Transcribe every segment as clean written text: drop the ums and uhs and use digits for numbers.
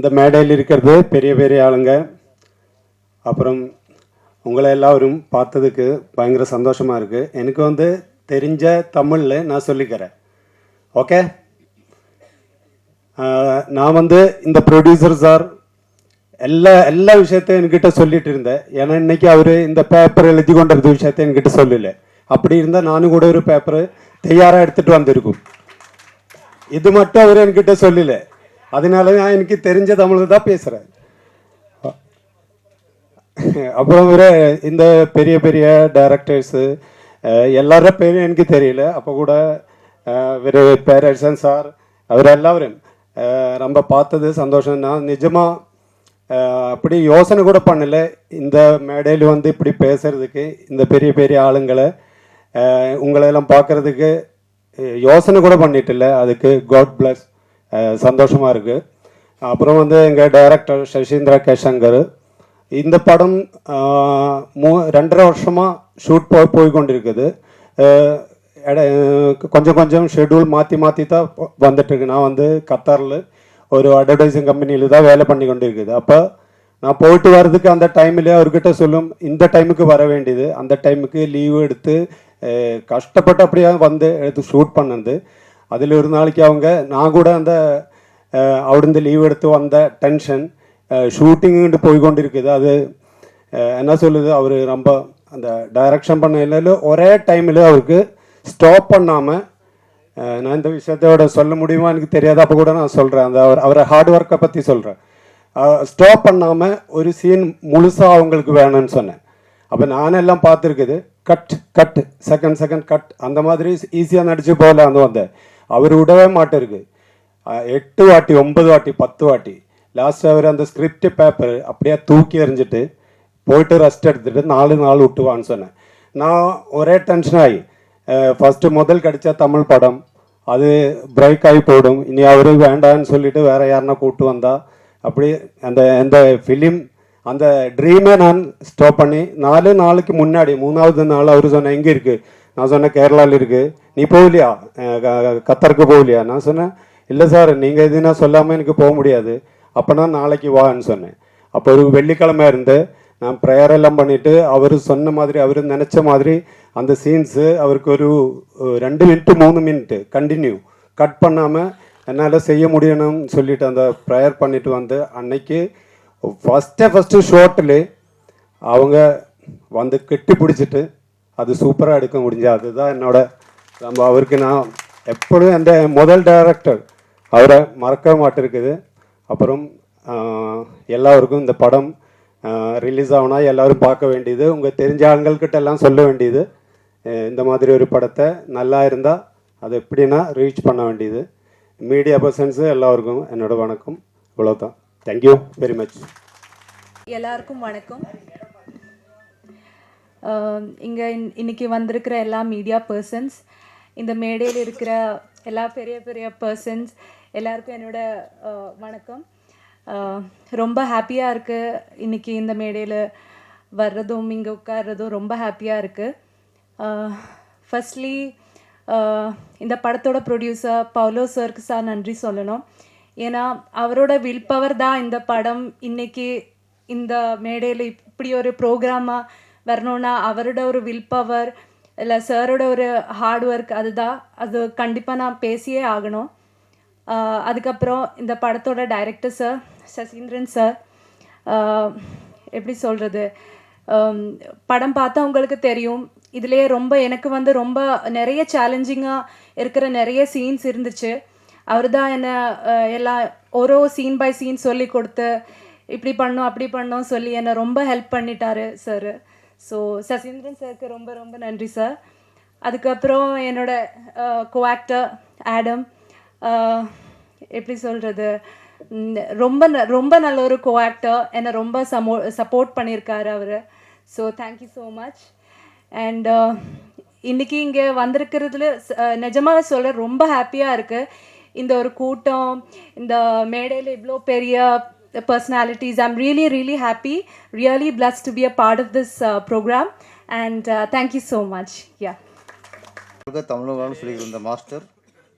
இந்த மேடையில் இருக்கிறது பெரிய பெரிய ஆளுங்க. அப்புறம் உங்களை எல்லாரும் பார்த்ததுக்கு பயங்கர சந்தோஷமாக இருக்குது. எனக்கு தெரிஞ்ச தமிழில் நான் சொல்லிக்கிறேன். ஓகே, நான் இந்த ப்ரொடியூசர் சார் எல்லா விஷயத்தையும் என்கிட்ட சொல்லிட்டு இருந்தேன். ஏன்னா இன்னைக்கு அவர் இந்த பேப்பர் எழுதி கொண்டிருந்த விஷயத்தை என்கிட்ட சொல்லலை. அப்படி இருந்தால் நானும் கூட ஒரு பேப்பர் தயாராக எடுத்துகிட்டு வந்திருக்கும். இது மட்டும் அவர் என்கிட்ட சொல்லல. அதனால நான் எனக்கு தெரிஞ்ச தமிழ் தான் பேசுகிறேன். அப்புறம் இந்த பெரிய பெரிய டைரக்டர்ஸு எல்லார பேரும் எனக்கு தெரியல. அப்போ கூட பேரரசன் சார் அவர் எல்லாரும் ரொம்ப பார்த்தது சந்தோஷம். நான் நிஜமாக அப்படி யோசனை கூட பண்ணலை இந்த மேடையில் இப்படி பேசுறதுக்கு. இந்த பெரிய பெரிய ஆளுங்களை உங்களெல்லாம் பார்க்குறதுக்கு யோசனை கூட பண்ணிட்டில்ல. அதுக்கு காட் பிளஸ், சந்தோஷமாக இருக்குது. அப்புறம் எங்கள் டைரக்டர் சசீந்திரா கேசங்கர் இந்த படம் 2.5 வருஷமாக ஷூட் போய் கொண்டிருக்குது. கொஞ்சம் கொஞ்சம் ஷெட்யூல் மாற்றி தான் வந்துட்டுருக்கு. நான் கத்தாரில் ஒரு அட்வர்டைசிங் கம்பெனியில் தான் வேலை பண்ணி கொண்டு இருக்குது. அப்போ நான் போயிட்டு வர்றதுக்கு அந்த டைமில் அவர்கிட்ட சொல்லும் இந்த டைமுக்கு வர வேண்டியது, அந்த டைமுக்கு லீவு எடுத்து கஷ்டப்பட்டு அப்படியே எடுத்து ஷூட் பண்ணது. அதில் ஒரு நாளைக்கு நான் கூட அவிடுந்து லீவ் எடுத்து வந்த டென்ஷன் ஷூட்டிங்கு போய் கொண்டு இருக்குது. அது என்ன சொல்லுது, அவர் ரொம்ப அந்த டைரக்ஷன் பண்ண ஒரே டைமில் அவருக்கு ஸ்டாப் பண்ணாமல், நான் இந்த விஷயத்தோட சொல்ல முடியுமா எனக்கு தெரியாது, அப்போ கூட நான் சொல்கிறேன். அவரை ஹார்ட் ஒர்க்கை பற்றி சொல்கிறேன். ஸ்டாப் பண்ணாமல் ஒரு சீன் முழுசாக அவங்களுக்கு வேணும்னு சொன்னேன். அப்போ நானெல்லாம் பார்த்துருக்குது, கட் செகண்ட் கட் அந்த மாதிரி ஈஸியாக நடிச்சு போகல. அவர் விடவே மாட்டிருக்கு. 8 வாட்டி 9 வாட்டி 10 வாட்டி லாஸ்ட் அவர் அந்த ஸ்கிரிப்ட் பேப்பர் அப்படியே தூக்கி எறிஞ்சிட்டு போயிட்டு ரெஸ்ட் எடுத்துட்டு 4 நாள் விட்டுவான்னு சொன்னேன். நான் ஒரே டென்ஷன் ஆகி ஃபஸ்ட்டு முதல் கிடைச்ச தமிழ் படம் அது பிரேக் ஆகி போடும், இனி அவரு வேண்டான்னு சொல்லிட்டு வேற யாருன்னா கூப்பிட்டு வந்தா அப்படி அந்த ஃபிலிம் அந்த ட்ரீமே நான் ஸ்டாப் பண்ணி 4 நாளுக்கு முன்னாடி 3வது நாள் அவர் சொன்னேன் எங்கே இருக்குது, நான் சொன்னேன் கேரளாவில் இருக்குது, நீ போகலையா கத்தருக்கு போகலையா, நான் சொன்னேன் இல்லை சார் நீங்கள் எதுனா சொல்லாமல் எனக்கு போக முடியாது, அப்போனா நாளைக்கு வான்னு சொன்னேன். அப்போ ஒரு வெள்ளிக்கிழமை இருந்து நான் ப்ரேயர் எல்லாம் பண்ணிவிட்டு அவர் சொன்ன மாதிரி அவர் நினச்ச மாதிரி அந்த சீன்ஸு அவருக்கு ஒரு 2 மினிட்டு 3 மினிட்டு கண்டினியூ கட் பண்ணாமல் என்னால் செய்ய முடியணும்னு சொல்லிட்டு அந்த ப்ரேயர் பண்ணிட்டு அன்னைக்கு ஃபஸ்ட்டு ஷோட்டில் அவங்க கெட்டி பிடிச்சிட்டு அது சூப்பராக எடுக்க முடிஞ்சு. அதுதான் என்னோட நம்ம அவருக்கு நான் எப்பொழுதும் அந்த முதல் டைரக்டர் அவரை மறக்க மாட்டிருக்குது. அப்புறம் எல்லாருக்கும் இந்த படம் ரிலீஸ் ஆகுனா எல்லோரும் பார்க்க வேண்டியது, உங்கள் தெரிஞ்ச ஆண்கள்கிட்ட எல்லாம் சொல்ல வேண்டியது, இந்த மாதிரி ஒரு படத்தை நல்லா இருந்தால் அது எப்படின்னா ரீச் பண்ண வேண்டியது. மீடியா பர்சன்ஸு எல்லாருக்கும் என்னோட வணக்கம். இவ்வளோதான். Thank you very much. எல்லாருக்கும் வணக்கம். இங்கே இன்னைக்கு வந்திருக்கிற எல்லா மீடியா பர்சன்ஸ், இந்த மேடையில் இருக்கிற எல்லா பெரிய பெரிய பர்சன்ஸ் எல்லாருக்கும் என்னோட வணக்கம். ரொம்ப ஹாப்பியாக இருக்குது இன்றைக்கி இந்த மேடையில் வர்றதும் இங்கே உட்கார்றதும் ரொம்ப ஹாப்பியாக இருக்குது. ஃபர்ஸ்ட்லி இந்த படத்தோட ப்ரொடியூசர் பவுலோ சருக்கு சார் நன்றி சொல்லணும். ஏன்னா அவரோட வில் பவர் தான் இந்த படம் இன்றைக்கி இந்த மேடையில் இப்படி ஒரு ப்ரோக்ராமாக வரணுன்னா அவரோட ஒரு வில் பவர் இல்லை சாரோட ஒரு ஹார்ட் ஒர்க் அது கண்டிப்பாக நான் பேசியே ஆகணும். அதுக்கப்புறம் இந்த படத்தோட டைரக்டர் சார் சசீந்திரன் சார், எப்படி சொல்கிறது, படம் பார்த்தா உங்களுக்கு தெரியும் இதிலே எனக்கு ரொம்ப நிறைய சேலஞ்சிங்காக இருக்கிற நிறைய சீன்ஸ் இருந்துச்சு. அவர் தான் என்னை எல்லாம் ஒரு சீன் பை சீன் சொல்லி கொடுத்து இப்படி பண்ணோம் அப்படி பண்ணோம் சொல்லி என்னை ரொம்ப ஹெல்ப் பண்ணிட்டாரு சார். ஸோ சசீந்திரன் சாருக்கு ரொம்ப ரொம்ப நன்றி சார். அதுக்கப்புறம் என்னோட கோஆக்டர் ஆடம், எப்படி சொல்கிறது, ரொம்ப நல்ல ஒரு கோஆக்டர், என்னை ரொம்ப சப்போர்ட் பண்ணியிருக்காரு அவர். So thank you so much. And இன்றைக்கி இங்கே வந்திருக்கிறதுல நிஜமாக சொல்ல ரொம்ப ஹாப்பியாக இருக்குது. இந்த ஒரு கூட்டம், இந்த மேடையில் இவ்வளோ பெரிய personalities. I'm really happy, really blessed to be a part of this program, and thank you so much. Yeah. Tamil வாழ்னு சொல்லியிருக்கிற இந்த மாஸ்டர்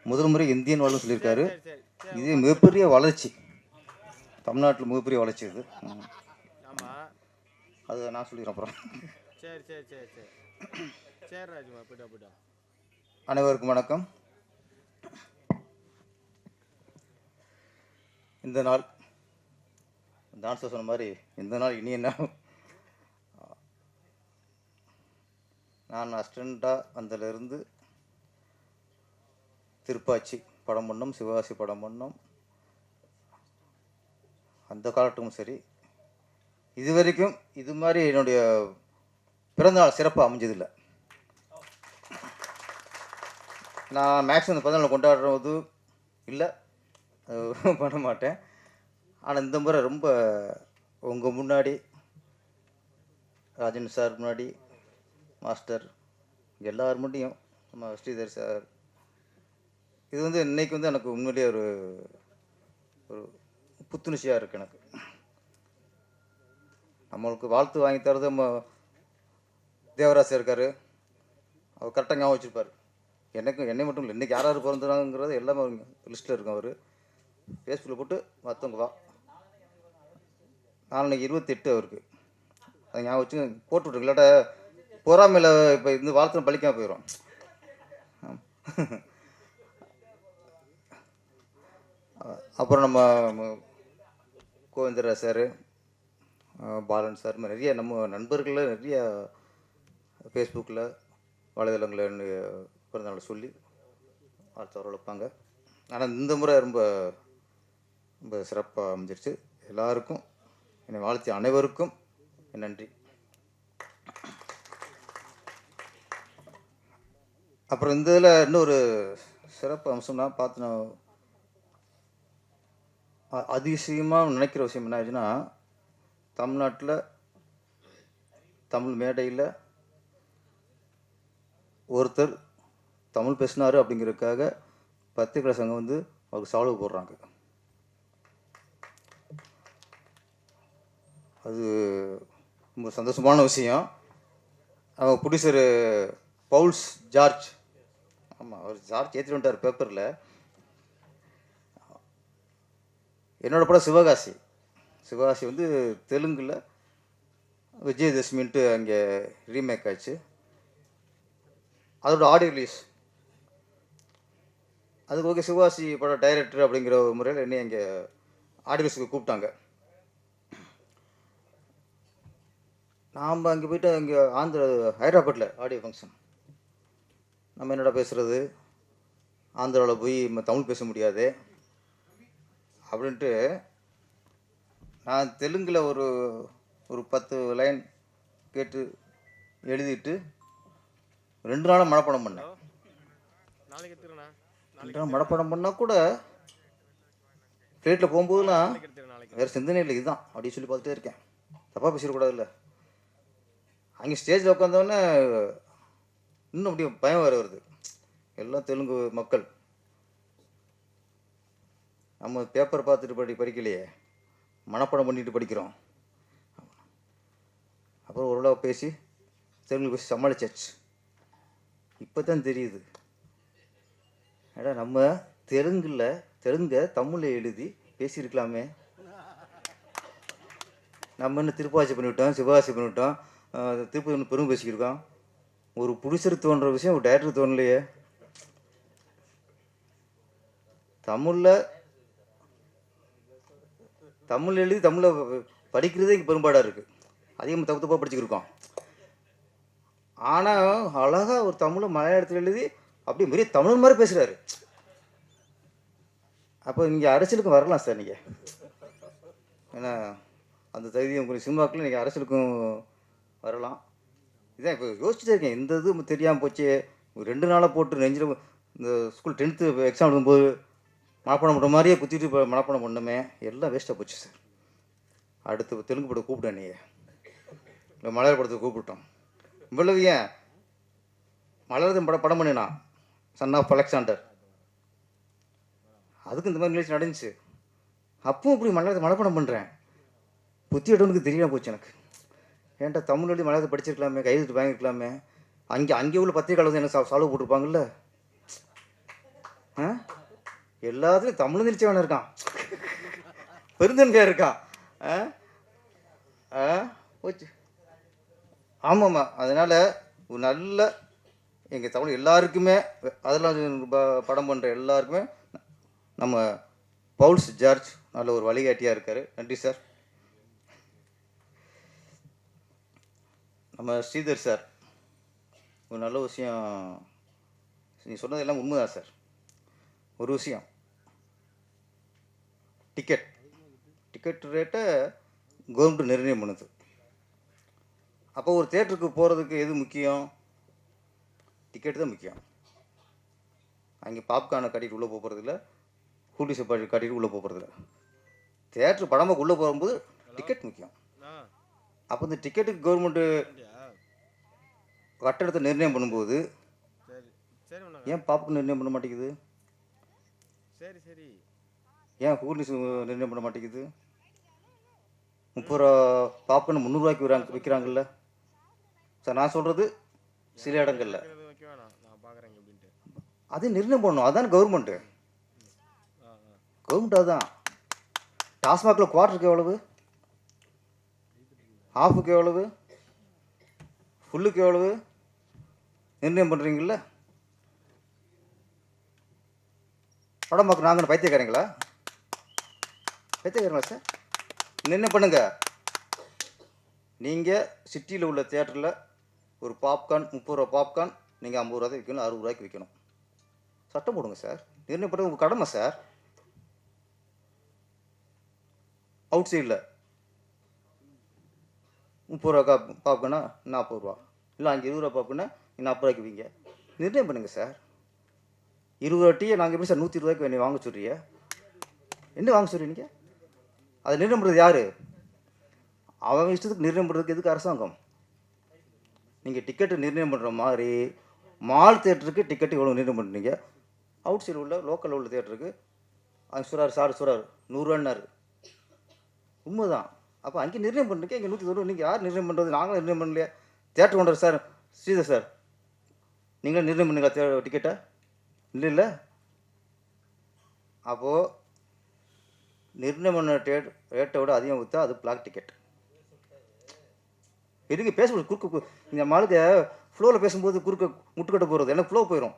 முதல் முறை இந்தியன் வாழ்னு சொல்லியிருக்காரு. இது மிகப்பெரிய வளர்ச்சி. தமிழ்நாட்டில் மிகப்பெரிய வளர்ச்சி இது. ஆமாம். அது நான் சொல்லிடுறேன் அப்புறம். சரி சரி சரி சரி சரி ராஜுமா, போய்ட்டா. அனைவருக்கும் வணக்கம். இந்த நாள் டான்ஸர் சொன்ன மாதிரி இந்த நாள் இனி என்ன, நான் அசிஸ்டண்ட்டாக வந்ததுலேருந்து திருப்பாச்சி படம் பண்ணோம், சிவகாசி படம் பண்ணோம். அந்த காலத்துக்கும் சரி இது வரைக்கும் இது மாதிரி என்னுடைய பிறந்தநாள் சிறப்பாக அமைஞ்சதில்லை. நான் மேக்ஸிமம் இந்த பிறந்தநாள் கொண்டாடுறது இல்லை, பண்ண மாட்டேன். ஆனால் இந்த முறை ரொம்ப உங்கள் முன்னாடி, ராஜன் சார் முன்னாடி, மாஸ்டர் எல்லார் முன்னாடியும், நம்ம ஸ்ரீதர் சார், இது வந்து இன்றைக்கி வந்து எனக்கு உண்மையிலேயே ஒரு ஒரு புத்துணர்ச்சியாக இருக்குது. எனக்கு நம்மளுக்கு வாழ்த்து வாங்கி தரது நம்ம தேவராஜ் இருக்கார், அவர் கரெக்டாக ஞாபகம் வச்சுருப்பார். என்னை மட்டும் இல்லை, இன்றைக்கி யார் யார் பிறந்தாங்கிறது எல்லாமே லிஸ்ட்டில் இருக்கும். அவர் ஃபேஸ்புக்கில் போட்டு மற்றவங்க வா, நாளைக்கு 28 அவருக்கு, அதை ஞாபகம் வச்சு போட்டு விட்ருக்கு. இல்லாட்ட பொறாமையில் இப்போ இந்த வாழ்த்து பழிக்காமல் போயிடும். அப்புறம் நம்ம கோவிந்தராஜ் சார், பாலன் சார், நிறைய நம்ம நண்பர்களில் நிறைய ஃபேஸ்புக்கில் வலைதளங்களில் பிறந்தநாளை சொல்லி வாழ்த்து வரவழைப்பாங்க. ஆனால் இந்த முறை ரொம்ப ரொம்ப சிறப்பாக அமைஞ்சிருச்சு. எல்லாருக்கும் என்னை வாழ்த்தி அனைவருக்கும் நன்றி. அப்புறம் இந்த இதில் இன்னொரு சிறப்பு அம்சம்னா பார்த்து நான் அதிசயமாக நினைக்கிற விஷயம் என்ன ஆச்சுன்னா, தமிழ்நாட்டில் தமிழ் மேடையில் ஒருத்தர் தமிழ் பேசினார் அப்படிங்கிறதுக்காக பத்திரிகை சங்கம் வந்து அவருக்கு சால்வு போடுறாங்க. அது ரொம்ப சந்தோஷமான விஷயம். அவங்க ப்ரொடியூசரு பவுல்ஸ் ஜார்ஜ், ஆமாம் அவர் ஜார்ஜ் ஏற்றிட்டு வந்துட்டார் பேப்பரில். என்னோடய படம் சிவகாசி. சிவகாசி வந்து தெலுங்கில் விஜயதசமின்ட்டு அங்கே ரீமேக் ஆச்சு. அதோட ஆடியோ ரிலீஸ். அதுக்கு ஓகே, சிவகாசி படம் டைரக்டர் அப்படிங்கிற ஒரு முறையில் என்னை அங்கே ஆடியோ ரிலீஸுக்கு கூப்பிட்டாங்க. நாம் அங்கே போய்ட்டு அங்கே ஹைதராபாத்தில் ஆடியோ ஃபங்க்ஷன். நம்ம என்னடா பேசுகிறது, ஆந்திராவில் போய் தமிழ் பேச முடியாது அப்படின்ட்டு நான் தெலுங்கில் ஒரு ஒரு 10 லைன் கேட்டு எழுதிட்டு 2 நாளாக மனப்பாடம் பண்ணேன். 2 நாள் மனப்பாடம் பண்ணால் கூட ஃப்ளைட்டில் போகும்போதுலாம் வேறு சிந்தனை இல்லை, இதுதான் அப்படி சொல்லி பார்த்துட்டே இருக்கேன். தப்பாக பேசிடக்கூடாது இல்லை. அங்கே ஸ்டேஜில் உட்காந்தோடனே இன்னும் அப்படியே பயம் வேறு வருது. எல்லாம் தெலுங்கு மக்கள், நம்ம பேப்பர் பார்த்துட்டு படிக்கலையே, மனப்பாடம் பண்ணிட்டு படிக்கிறோம். அப்புறம் ஒரு பேசி தெலுங்கு பேசி சமாளிச்சாச்சு. இப்போ தான் தெரியுது, ஏடா நம்ம தெலுங்கை தமிழில் எழுதி பேசியிருக்கலாமே. நம்ம என்ன திருப்பாச்சி பண்ணிவிட்டோம், சிவகாசி பண்ணிவிட்டோம், திருப்பதி ஒன்று பெரும் பேசிக்கிருக்கோம். ஒரு புடிசர் தோன்ற விஷயம் ஒரு டைரக்டர் தோணலையே. தமிழ் எழுதி தமிழை படிக்கிறதே பெரும்பாடாக இருக்குது. அதிகமாக தப்பாக படிச்சுக்கிருக்கோம். ஆனால் அழகாக ஒரு தமிழை மலையாளத்தில் எழுதி அப்படியே பெரிய தமிழ் மாதிரி பேசுகிறாரு. அப்போ நீங்கள் அரசியலுக்கும் வரலாம் சார். நீங்கள் ஏன்னா அந்த தகுதி உங்களுக்கு சினிமாக்கள் நீங்கள் அரசியலுக்கும் வரலாம். இதான் இப்போ யோசிச்சுட்டே இருக்கேன். இந்த இது தெரியாமல் போச்சு. 2 நாளாக போட்டு நெஞ்சில் இந்த ஸ்கூல் 10th எக்ஸாம் எழுதும்போது மனப்பாடம் பண்ணுற மாதிரியே குத்திட்டு இப்போ மனப்பாடம் பண்ணமே, எல்லாம் வேஸ்ட்டாக போச்சு சார். அடுத்து தெலுங்கு படம் கூப்பிட்டேன், நீங்கள் இல்லை மலையாள படத்தை கூப்பிட்டோம். இவ்வளவு ஏன் மலையாளத்தின் படம் பண்ணினா சன் ஆஃப் அலெக்சாண்டர், அதுக்கு இந்த மாதிரி நிகழ்ச்சி நடந்துச்சு. அப்பவும் இப்படி மலையாளத்தை மனப்பாடம் பண்ணுறேன். புத்தி இடவனுக்கு தெரியாமல் போச்சு எனக்கு. ஏன்டா தமிழ் வழி மலையாளத்தை படிச்சிருக்கலாமே, கையெழுத்து வாங்கியிருக்கலாமே. அங்கே உள்ள பத்திரிகை வந்து என்ன சால்வ் போட்டிருப்பாங்கல்ல. எல்லாத்துலேயும் தமிழ் நிகழ்ச்சி வேணும் இருக்கான். பெருந்தன்கையாக இருக்கான். போச்சு. ஆமாம்மா. அதனால் ஒரு நல்ல எங்கள் தமிழ் எல்லாருக்குமே, அதெல்லாம் படம் பண்ணுற எல்லாருக்குமே நம்ம பவுல்ஸ் ஜார்ஜ் நல்ல ஒரு வழிகாட்டியாக இருக்கார். நன்றி சார். நம்ம ஸ்ரீதர் சார் ஒரு நல்ல விஷயம், நீங்கள் சொன்னது எல்லாம் உண்மைதான் சார். ஒரு விஷயம், டிக்கெட் ரேட்டை கவர்மெண்ட் நிர்ணயம் பண்ணுது. அப்போ ஒரு தேட்டருக்கு போகிறதுக்கு எது முக்கியம்? டிக்கெட் தான் முக்கியம். அங்கே பாப்கார்னை கட்டிட்டு உள்ளே போகிறதில்ல, கூட்டி சப்பாடி கட்டிட்டு உள்ளே போகிறதில்ல. தேட்டர் படமாக உள்ளே போகும்போது டிக்கெட் முக்கியம். அப்போ இந்த டிக்கெட்டுக்கு கவர்மெண்ட்டு கட்டணத்தை நிர்ணயம் பண்ணும்போது ஏன் பாப்கார்ன் நிர்ணயம் பண்ண மாட்டேங்குது? ஏன் கூல்ட்ரிங்க்ஸ் நிர்ணயம் பண்ண மாட்டேங்குது? 30 ரூபா பாப்கார்ன் 300 ரூபாய்க்கு விற்கிறாங்கல்ல சார். நான் சொல்கிறது சில இடங்களில் அதே நிர்ணயம் பண்ணணும். அதுதான் கவர்மெண்ட்டு. அதுதான். டாஸ்மாகில் குவார்ட்டருக்கு எவ்வளவு, ஹாஃபுக்கு எவ்வளவு, ஃபுல்லுக்கு எவ்வளவு நிர்ணயம் பண்ணுறீங்கள? படம் பார்க்க நாங்கள் பைத்தியக்காரங்களா சார்? நிர்ணயம் பண்ணுங்க. நீங்கள் சிட்டியில் உள்ள தியேட்டரில் ஒரு பாப்கார்ன் 30 ரூபா பாப்கார்ன் நீங்கள் 50 ரூபா விற்கணும், 60 ரூபாய்க்கு விற்கணும். சட்டம் போடுங்க சார். நிர்ணயம் பண்ணுறது உங்கள் கடமை சார். அவுட் சைடில் 30 ரூபா பாப்கார்னா 40 ரூபா, இல்லை அங்கே 20 ரூபா பாப்கார்னா 40 ரூபாய்க்கு விற்க நிர்ணயம் பண்ணுங்கள் சார். 20 ரூபா டீயை நாங்கள் எப்படி சார் 120 ரூபாய்க்கு வேணும் வாங்க சொல்கிறீங்க? என்ன வாங்க சொல்கிறீங்க? அதை நிர்ணயம் பண்ணுறது யார்? அவங்க இஷ்டத்துக்கு நிர்ணயம் பண்ணுறதுக்கு எதுக்கு அரசாங்கம்? நீங்கள் டிக்கெட்டு நிர்ணயம் பண்ணுற மாதிரி மால் தேட்டருக்கு டிக்கெட்டு எவ்வளோ நிர்ணயம் பண்ணுறீங்க? அவுட் சைடு உள்ள லோக்கலில் உள்ள தேட்டருக்கு அங்கே சார் 100 ரூபான்னாரு. உண்மைதான். அப்போ அங்கே நிர்ணயம் பண்ணுறீங்க, இங்கே 120. நீங்கள் யார் நிர்ணயம் பண்ணுறது? நாங்களும் நிர்ணயம் பண்ணலையே. தேட்டர் கொண்டாரு சார் ஸ்ரீதர் சார், நீங்களும் நிர்ணயம் பண்ணுங்க டிக்கெட்டை? இல்லை. அப்போது நிர்ணயம் பண்ண ரேட்டை விட அதிகம் விற்றா அது பிளாக் டிக்கெட். எதுக்கு பேசும்போது குறுக்கு இந்த மாளுக்கு ஃப்ளோவில் பேசும்போது குறுக்க முட்டுக்கட்ட போகிறது எனக்கு ஃப்ளோ போயிடும்.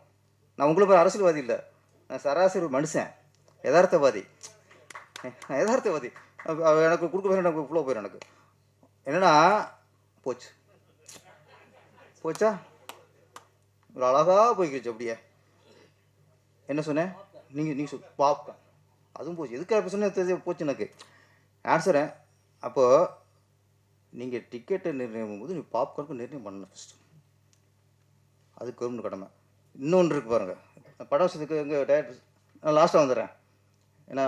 நான் உங்களை போய் அரசியல்வாதி இல்லை, நான் சராசரி மனுஷன், யதார்த்தவாதி. எனக்கு குறுக்க போய் எனக்கு ஃப்ளோ போயிடும். எனக்கு என்னென்னா போச்சா ஒரு அழகாக போய்க்கிடுச்சு. அப்படியே என்ன சொன்னேன்? நீங்கள் பாப்கார்ன் அதுவும் போச்சு. எதுக்காக சொன்னேன் போச்சு எனக்கு ஆன்சரை. அப்போது நீங்கள் டிக்கெட்டை நிர்ணயம் போது நீங்கள் பாப்கார்னுக்கு நிர்ணயம் பண்ணணும் ஃபஸ்ட்டு. அது கவர்மெண்ட் கடமை. இன்னொன்று இருக்குது பாருங்கள், படம் வசதிக்கு எங்கள் டேரக்டர் நான் லாஸ்ட்டாக வந்துடுறேன். ஏன்னா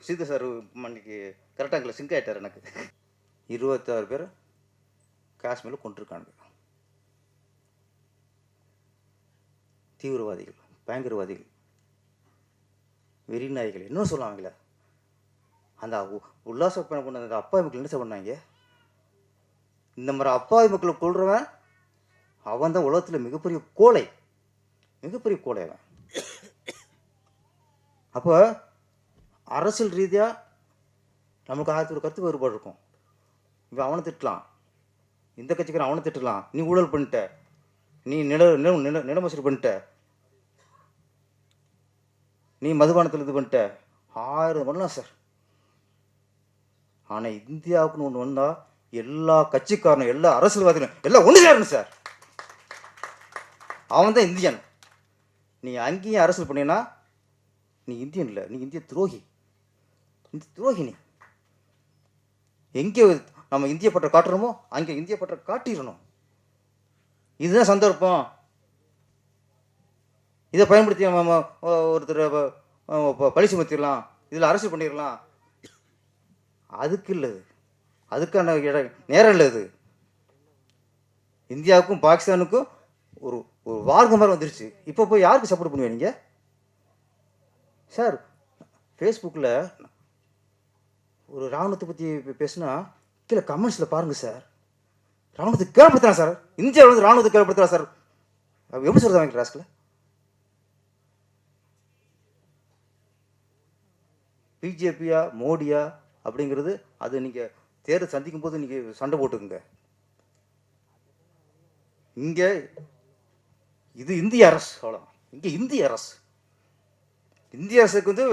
சீதா சார் அன்றைக்கி கரெக்டாக எங்களை சிங்க் ஆகிட்டார். எனக்கு 26 பேர் காஷ்மீரில் கொண்டிருக்காங்க. தீவிரவாதிகள், பயங்கரவாதிகள், வெறிநாய்கள், இன்னும் சொல்லுவாங்களே. அந்த உல்லாச பயணம் பண்ண அந்த அப்பாவி மக்கள் என்ன சார் பண்ணாங்க? இந்த மாதிரி அப்பாவி மக்களை கொள்றவன் அவன் தான் உலகத்தில் மிகப்பெரிய கோழை அவன். அப்போ அரசியல் ரீதியாக நமக்கு 1000 கருத்து வேறுபாடு இருக்கும். இப்போ அவனை திட்டலாம், இந்த கட்சிக்காரன் அவனை திட்டலாம், நீ ஊழல் பண்ணிட்ட, நீ நிலமசூல் பண்ணிட்ட, நீ மதுபானத்தில் இது பண்ணிட்ட, 1000 பண்ணலாம் சார். ஆனால் இந்தியாவுக்குன்னு ஒன்று வந்தால் எல்லா கட்சிக்காரனும் எல்லா அரசியல்வாதிகளும் எல்லாம் ஒன்று சேரணும் சார். அவன் தான் இந்தியன். நீ அங்கேயும் அரசியல் பண்ணினா நீ இந்தியன் இல்லை, நீ இந்திய துரோகி. நீ எங்கே நம்ம இந்திய பற்ற காட்டுறோமோ அங்கே இந்திய பற்ற காட்டிடணும். இதுதான் சந்தர்ப்பம். இதை பயன்படுத்தி நம்ம ஒருத்தர் பழி சுமத்திடலாம், இதில் அரசியல் பண்ணிடலாம். அதுக்கு இல்லை, அதுக்கான நேரம் இல்லை. இது இந்தியாவுக்கும் பாகிஸ்தானுக்கும் ஒரு ஒரு வார்க்க மாதிரி வந்துருச்சு. இப்போ போய் யாருக்கு சப்போர்ட் பண்ணுவீங்க நீங்கள் சார்? ஃபேஸ்புக்கில் ஒரு ராணுவத்தை பற்றி பேசுனா கீழே கமெண்ட்ஸில் பாருங்கள் சார், ராணுவத்தை கேள்விப்படுத்துறான் சார், இந்தியாவில் வந்து ராணுவத்தை கேள்விப்படுத்துறான் சார். எப்படி சொல்கிறது அவங்க ராஸ்கில்? பிஜேபியா மோடியா அப்படிங்கிறது அது நீங்கள் தேர்தல் சந்திக்கும் போது நீங்கள் சண்டை போட்டுக்குங்க. இங்கே இது இந்திய அரசு, அவ்வளோ. இங்கே இந்திய அரசு, இந்திய அரசுக்கு வந்து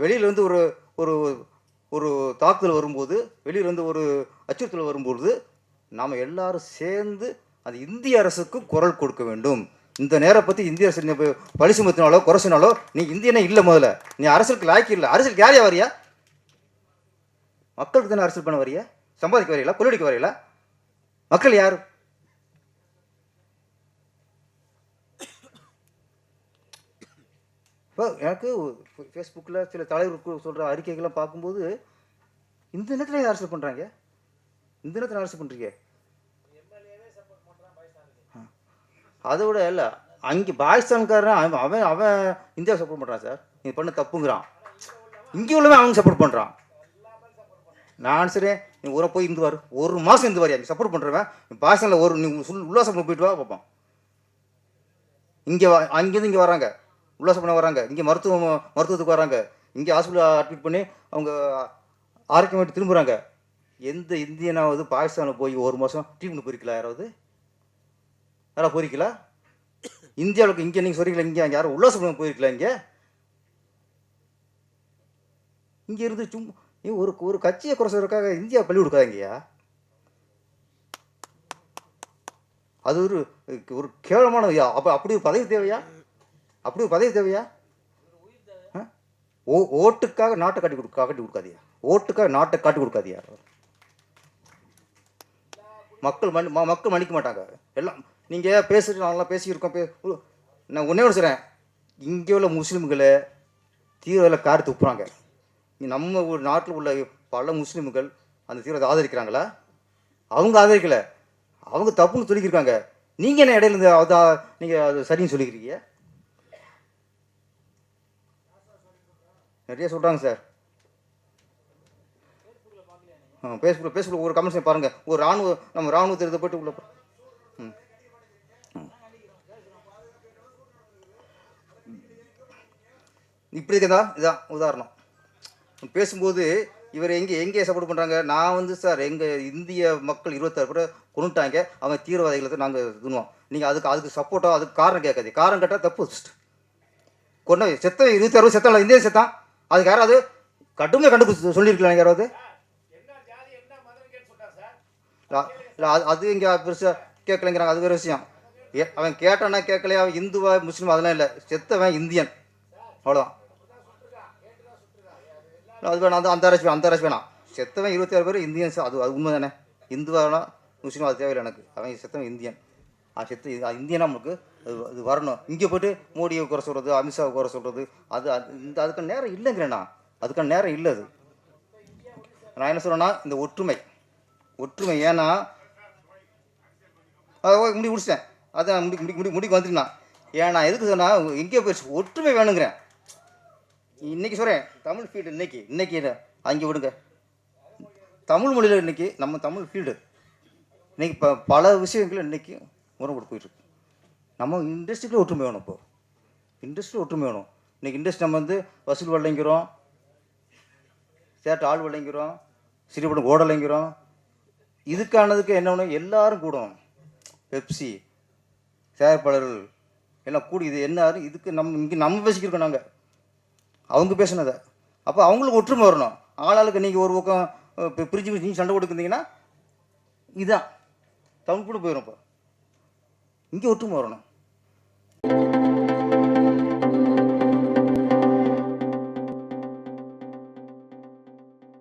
வெளியில் வந்து ஒரு ஒரு ஒரு தாக்குதல் வரும்போது, வெளியில் வந்து ஒரு அச்சுறுத்தல் வரும்போது நாம் எல்லாரும் சேர்ந்து அது இந்திய அரசுக்கு குரல் கொடுக்க வேண்டும். இந்த நேரம் பற்றி இந்திய அரசு பழி சுமத்தினாலோ குறைச்சினாலோ நீ இந்தியனே இல்லை. முதல்ல நீ அரசுக்கு லாய்க்கு இல்லை. அரசுக்கு யாரையா வரியா? மக்களுக்கு தானே அரசியல் பண்ண வரியா? சம்பாதிக்க வரையில, கொள்ளடிக்க வரையில? மக்கள் யார்? இப்போ எனக்கு ஃபேஸ்புக்கில் சில தலைவருக்கு சொல்கிற அறிக்கைகள்லாம் பார்க்கும்போது இந்த நேரத்தில் அரசியல் பண்ணுறாங்க. இந்த நேரத்தில் அரசியல் பண்ணுறீங்க. அதை விட இல்லை, அங்கே பாகிஸ்தான்காரன் அவன் அவன் இந்தியாவை சப்போர்ட் பண்ணுறான் சார். நீ பண்ண தப்புங்கிறான். இங்கே உள்ளவன் அவங்க சப்போர்ட் பண்ணுறான். நான் சரி நீ ஊரை போய் இருந்து வாரு, ஒரு மாதம் இருந்து வாரியா? நீ சப்போர்ட் பண்ணுறவன் பாகிஸ்தானில் ஒரு நீ உல்லாசம் போயிட்டு வா பார்ப்பான். இங்கே அங்கேருந்து இங்கே வராங்க, உல்லாசம் பண்ண வராங்க, இங்கே மருத்துவத்துக்கு வராங்க, இங்கே ஹாஸ்பிட்டல் அட்மிட் பண்ணி அவங்க ஆரோக்கியமாയിട്ട് திரும்புகிறாங்க. எந்த இந்தியனாவது பாகிஸ்தானில் போய் ஒரு மாதம் ட்ரீட்மெண்ட் போயிருக்கலாம்? யாராவது போயிருக்கலாம்? இந்தியாவுக்கு இங்கே நீங்கள் சொல்றீங்களா, இங்கே அங்கே யாரும் உல்லாசம் பண்ண போயிருக்கலாம்? இங்கே இருந்து சும்மா ஒரு ஒரு கட்சியை குறைச்சதுக்காக இந்தியா பள்ளி கொடுக்காதீங்கய்யா. அது ஒரு ஒரு கேவலமான அப்போ அப்படி ஒரு பதவி தேவையா? அப்படி ஒரு பதவி தேவையா? ஓட்டுக்காக நாட்டை காட்டி கொடுக்காதியா. ஓட்டுக்காக நாட்டை காட்டி கொடுக்காதியா. மக்கள் மன்னிக்க மாட்டாங்க. எல்லாம் நீங்கள் பேசுகிற நாங்களாம் பேசியிருக்கோம். நான் ஒன்றே ஒன்று சொல்கிறேன், இங்கே உள்ள முஸ்லீம்களை தீவிரவாதிகளை காரி துப்புறாங்க. நம்ம ஒரு நாட்டில் உள்ள பல முஸ்லீம்கள் அந்த தீவிரத்தை ஆதரிக்கிறாங்களா? அவங்க ஆதரிக்கலை, அவங்க தப்புன்னு சொல்லிக்கிருக்காங்க. நீங்கள் என்ன இடையில இருந்து நீங்கள் அது சரின்னு சொல்லிக்கிறீங்க? நிறைய சொல்கிறாங்க சார். ஃபேஸ்புக்கில் ஒரு கமெண்ட்ஸ் பாருங்கள். ஒரு நம்ம ராணுவத்தை எடுத்து போய்ட்டு உள்ள இப்படி இருக்கதா? இதான் உதாரணம். பேசும்போது இவர் எங்கே சப்போர்ட் பண்ணுறாங்க? நான் வந்து சார் எங்கள் இந்திய மக்கள் 26 பேரை கொண்டுட்டாங்க, அவங்க தீவிரவாதிகளை நாங்கள் இதுவோம். நீங்கள் அதுக்கு சப்போர்ட்டாக அதுக்கு காரணம் கேட்காது. காரணம் கேட்டால் தப்பு. கொண்ட செத்த 26 செத்தான், இந்திய செத்தான். அதுக்கு யாராவது கடுமையாக கண்டுபிடிச்சி சொல்லியிருக்கலாம்? யாராவது இல்லை அது இங்கே பெருசாக கேட்கலைங்கிறாங்க. அது வேறு விஷயம். அவன் கேட்டானா கேட்கலையா, அவன் இந்துவா முஸ்லீம் அதெல்லாம் இல்லை. செத்தவன் இந்தியன், அவ்வளோதான். அது வேணாம், அந்த அந்தாராசி வேணாம். செத்தவன் 26 பேர் இந்தியன்ஸ். அது உண்மை தானே? இந்துவா வேணாம் முஸ்லீம் அது தேவையில்லை எனக்கு. அவன் செத்தவன் இந்தியன். இந்தியனா நமக்கு அது வரணும். இங்கே போய்ட்டு மோடியை குறை சொல்கிறது, அமித்ஷாவை குறை சொல்கிறது, அதுக்கான நேரம் இல்லைங்கிறேண்ணா. அதுக்கான நேரம் இல்லை. அது நான் என்ன சொல்கிறேன்னா, இந்த ஒற்றுமை. ஏன்னா முடிச்சிட்டேன். அதான் முடிக்கு வந்துட்டுண்ணா. ஏன்னா எதுக்கு சொன்னால் எங்கேயோ போயிடுச்சு. ஒற்றுமை வேணுங்கிறேன். இன்றைக்கி சொல்கிறேன், தமிழ் ஃபீல்டு இன்னைக்கு அங்கே விடுங்க. தமிழ் மொழியில் இன்றைக்கி நம்ம தமிழ் ஃபீல்டு இன்றைக்கி பல விஷயங்கள் இன்றைக்கி முறைப்பட்டு போயிட்டுருக்கு. நம்ம இண்டஸ்ட்ரியில் ஒற்றுமை வேணும். இப்போது இண்டஸ்ட்ரியில் ஒற்றுமை வேணும். இன்றைக்கி இண்டஸ்ட்ரி நம்ம வந்து வசூல் வழங்கிறோம், சேட்டை ஆள் வழங்கிறோம், சிறுபடம் ஓடலைங்கிறோம். இதுக்கானதுக்கு என்ன ஒன்று, எல்லாரும் கூடும். பெப்சி தயாரிப்பாளர்கள் எல்லாம் கூடி இது என்ன இதுக்கு நம்ம பேசிக்கிருக்கோம். நாங்கள் அவங்க பேசினதை அப்போ அவங்களுக்கு ஒற்றுமை வரணும். ஆளாளுக்கு நீங்கள் ஒரு பக்கம் பிரிஞ்சு நீங்கள் சண்டை கொடுக்குறீங்கன்னா இதுதான் தமிழ் கூட போயிடும். இப்போ இங்கே ஒற்றுமை வரணும்.